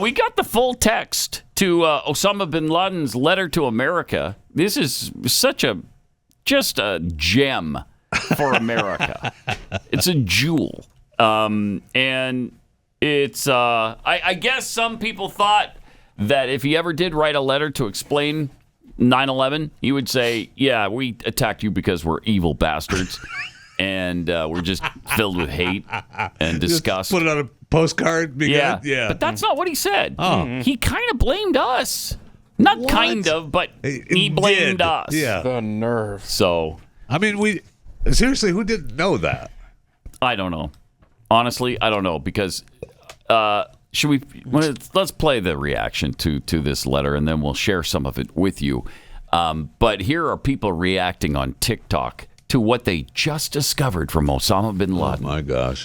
we got the full text to Osama bin Laden's letter to America. This is just a gem for America. It's a jewel. And it's, I guess some people thought that if he ever did write a letter to explain 9/11, he would say, yeah, we attacked you because we're evil bastards. And we're just filled with hate and disgust. Just put it on a postcard. Yeah. Yeah. But that's not what he said. Oh. He kind of blamed us. Not What? kind of, but he blamed us. Yeah. The nerve. So, I mean, seriously, who didn't know that? I don't know. Honestly, I don't know because should we? Let's play the reaction to this letter, and then we'll share some of it with you. But here are people reacting on TikTok to what they just discovered from Osama bin Laden. Oh my gosh!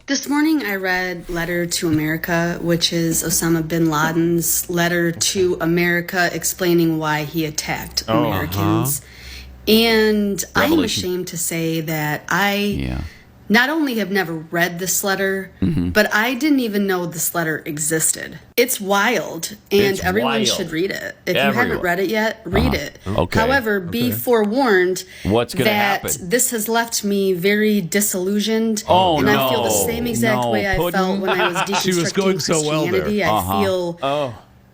This morning I read Letter to America, which is Osama bin Laden's letter to America explaining why he attacked Americans. And I'm ashamed to say that I not only have never read this letter, but I didn't even know this letter existed. It's wild, and everyone should read it. If you haven't read it yet, read it. Okay. However, be forewarned What's gonna that happen? this has left me very disillusioned. Oh, and no. I feel the same exact way I felt when I was deconstructing She was going so well there. Christianity. I feel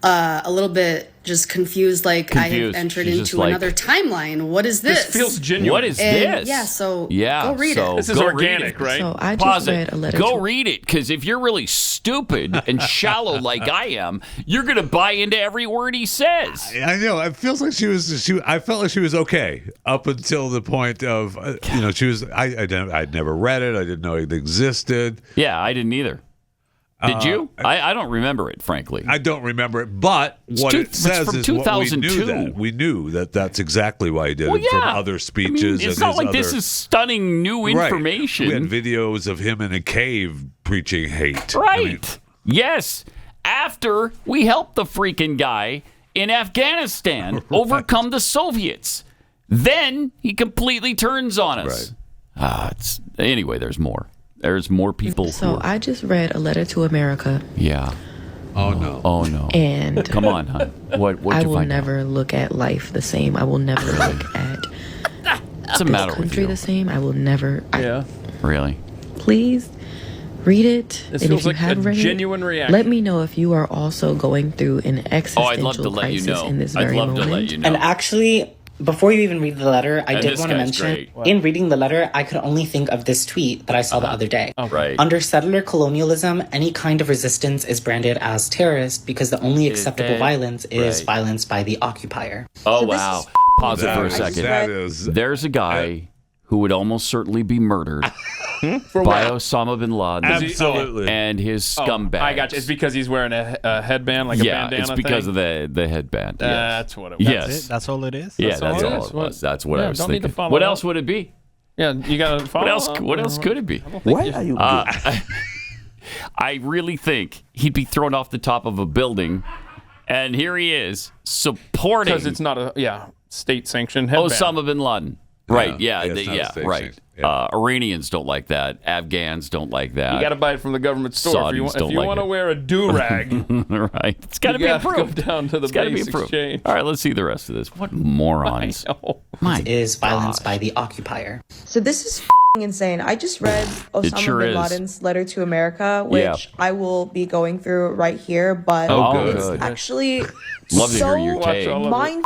a little bit just confused, like I have entered She's just into like, another timeline. What is this? This feels genuine. What is And this? yeah, so go read it. This is go organic, read it. right? So I Pause just read a letter. Go read it, because if you're really stupid and shallow like I am, you're going to buy into every word he says. I know. It feels like I felt like she was okay up until the point of she was. I'd never read it. I didn't know it existed. Yeah, I didn't either. Did you? I don't remember it, frankly. I don't remember it, but what it says from is what we 2002. knew. We knew that that's exactly why he did Well, it from yeah. other speeches. It's and not his like other, this is stunning new information. Right. We had videos of him in a cave preaching hate. Right. I mean, Yes. After we helped the freaking guy in Afghanistan overcome the Soviets. Then he completely turns on us. Right. Anyway, there's more. There's more people. So I just read a letter to America. Yeah. Oh no. Oh no. And Come on, hon. What I you will find never look at life the same. I will never look at What's the this matter with country you? the same. I will never. Really? Please read it. This and feels if you like have a read genuine it, reaction. let me know if you are also going through an existential I'd love to let you crisis know. in this I'd very love moment. to let you know. And actually, before you even read the letter, I And did this want to guy's mention, great. in reading the letter, I could only think of this tweet that I saw the other day. Right. Under settler colonialism, any kind of resistance is branded as terrorist because the only acceptable violence is violence by the occupier. Oh, So this wow. is- Pause it for a second. That is. There's a guy who would almost certainly be murdered by Osama bin Laden Absolutely. and his scumbag. I got you. It's because he's wearing a headband, like a bandana it's because thing? of the headband. Yes. That's what it was. Yes. That's all it is? Yeah, That's that's all it all is. it was. That's what I was don't need to thinking. follow What up. else would it be? Yeah, you got to follow What else could it be? Why are you I really think he'd be thrown off the top of a building, and here he is supporting Because it's not a state-sanctioned headband. Osama bin Laden. Right? Yeah, it's not a state right. sanction. Yeah. Iranians don't like that. Afghans don't like that. You got to buy it from the government store. Saudis If don't you like want to it. wear a do-rag, Right? It's got to you be gotta approved. go down to the It's got to be base approved. exchange. All right, let's see the rest of this. What morons! Oh. My Is violence gosh. by the occupier. So this is insane. I just read Osama sure bin is. Laden's letter to America, which Yeah. I will be going through right here, but Oh, good. it's actually Love to so hear your take. all of it. mind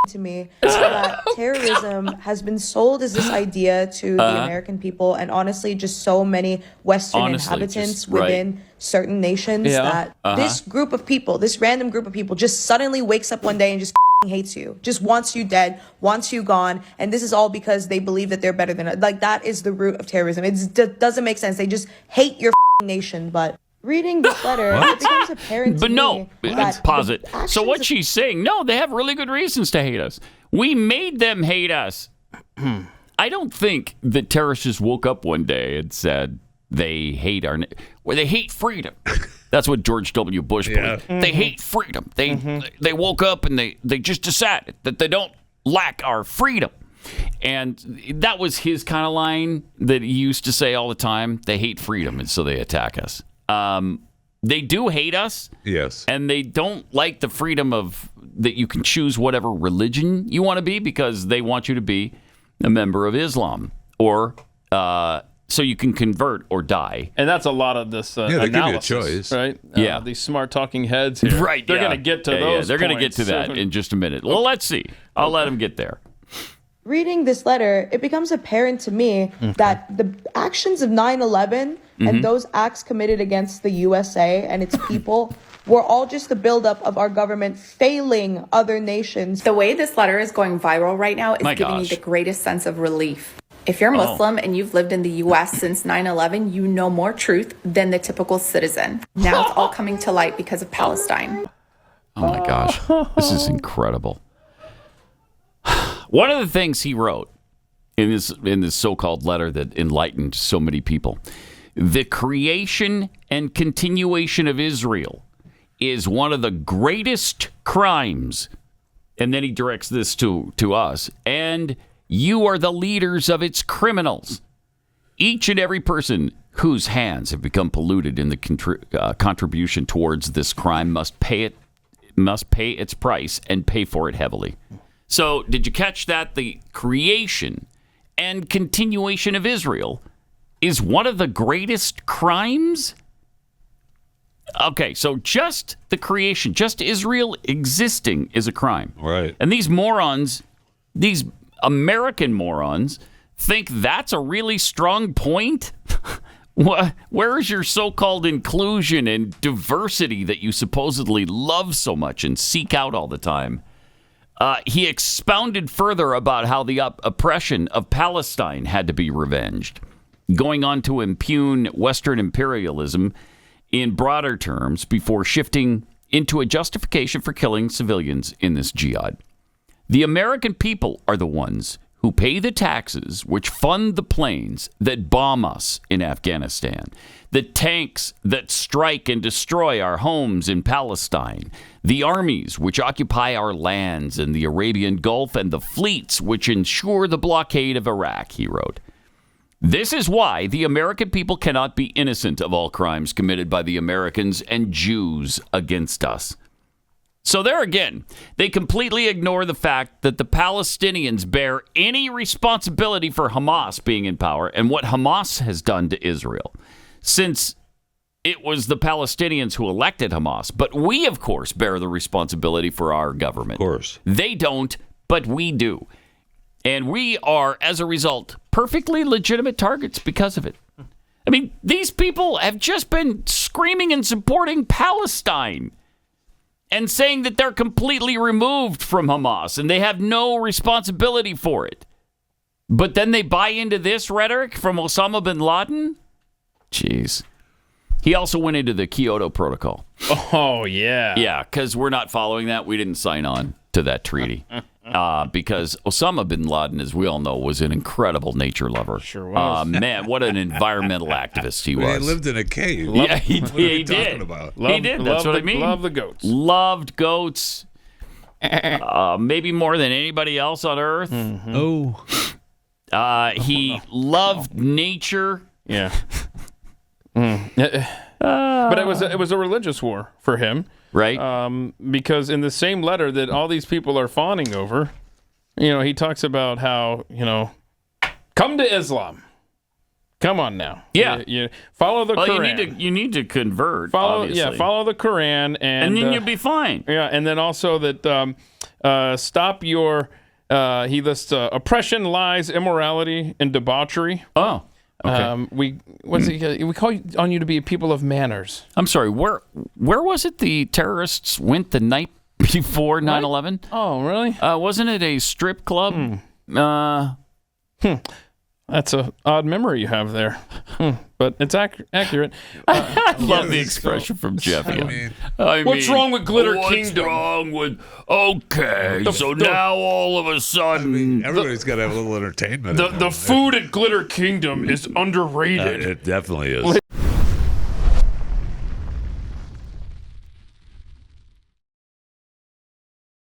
to me that terrorism has been sold as this idea to the American people and honestly just so many Western Honestly, inhabitants just- right. within certain nations that this group of people, this random group of people just suddenly wakes up one day and just hates you, just wants you dead, wants you gone, and this is all because they believe that they're better than us. Like, that is the root of terrorism. It doesn't make sense. They just hate your nation. But reading this letter, it becomes apparent to But no, me that pause the it. So actions what of- she's saying? No, they have really good reasons to hate us. We made them hate us. I don't think that terrorists just woke up one day and said they hate they hate freedom. That's what George W. Bush believed. They hate freedom. They woke up and they just decided that they don't lack our freedom. And that was his kind of line that he used to say all the time. They hate freedom, and so they attack us. They do hate us. Yes. And they don't like the freedom of that you can choose whatever religion you want to be because they want you to be a member of Islam or so you can convert or die. And that's a lot of this they analysis, give you a choice. right? Yeah. These smart talking heads here. Right. They're yeah. going to get to Yeah, those they're going to get points to that soon. in just a minute. Well, let's see. I'll let them get there. Reading this letter, it becomes apparent to me that the actions of 9/11 and those acts committed against the USA and its people were all just the buildup of our government failing other nations. The way this letter is going viral right now is My giving me gosh. the greatest sense of relief. If you're Muslim and you've lived in the U.S. since 9/11, you know more truth than the typical citizen. Now it's all coming to light because of Palestine. Oh my gosh. This is incredible. One of the things he wrote in this so-called letter that enlightened so many people, the creation and continuation of Israel is one of the greatest crimes. And then he directs this to us. And you are the leaders of its criminals. Each and every person whose hands have become polluted in the contribution towards this crime must pay its price and pay for it heavily. So, did you catch that? The creation and continuation of Israel is one of the greatest crimes? Okay, so just the creation, just Israel existing is a crime. Right. And these morons, these American morons, think that's a really strong point? Where is your so-called inclusion and diversity that you supposedly love so much and seek out all the time? He expounded further about how the oppression of Palestine had to be revenged, going on to impugn Western imperialism in broader terms before shifting into a justification for killing civilians in this jihad. The American people are the ones who pay the taxes which fund the planes that bomb us in Afghanistan, the tanks that strike and destroy our homes in Palestine, the armies which occupy our lands in the Arabian Gulf, and the fleets which ensure the blockade of Iraq, he wrote. This is why the American people cannot be innocent of all crimes committed by the Americans and Jews against us. So there again, they completely ignore the fact that the Palestinians bear any responsibility for Hamas being in power and what Hamas has done to Israel, since it was the Palestinians who elected Hamas. But we, of course, bear the responsibility for our government. Of course. They don't, but we do. And we are, as a result, perfectly legitimate targets because of it. I mean, these people have just been screaming and supporting Palestine and saying that they're completely removed from Hamas and they have no responsibility for it. But then they buy into this rhetoric from Osama bin Laden? Jeez. He also went into the Kyoto Protocol. Oh, yeah. Yeah, because we're not following that. We didn't sign on to that treaty. Because Osama bin Laden, as we all know, was an incredible nature lover. Sure was. Man, what an environmental activist he was. He lived in a cave. Yeah, he What are you did. talking about? He did. That's what I mean. Love the goats. Loved goats. Maybe more than anybody else on Earth. Oh. He loved nature. Yeah. But it was a religious war for him. Right. Because in the same letter that all these people are fawning over, he talks about how, come to Islam. Come on now. Yeah. You follow the Quran. You need to convert. Follow obviously. follow the Quran, and then you'll be fine. Yeah, and then also that stop your. He lists oppression, lies, immorality, and debauchery. Oh. Okay. We call on you to be a people of manners. I'm sorry. Where was it the terrorists went the night before 9/11? Oh, really? Wasn't it a strip club? That's a odd memory you have there. But it's accurate. I love the expression from Jeff. What's wrong with Glitter What's Kingdom? wrong with? Okay, now all of a sudden, Everybody's got to have a little entertainment. The food at Glitter Kingdom is underrated. It definitely is.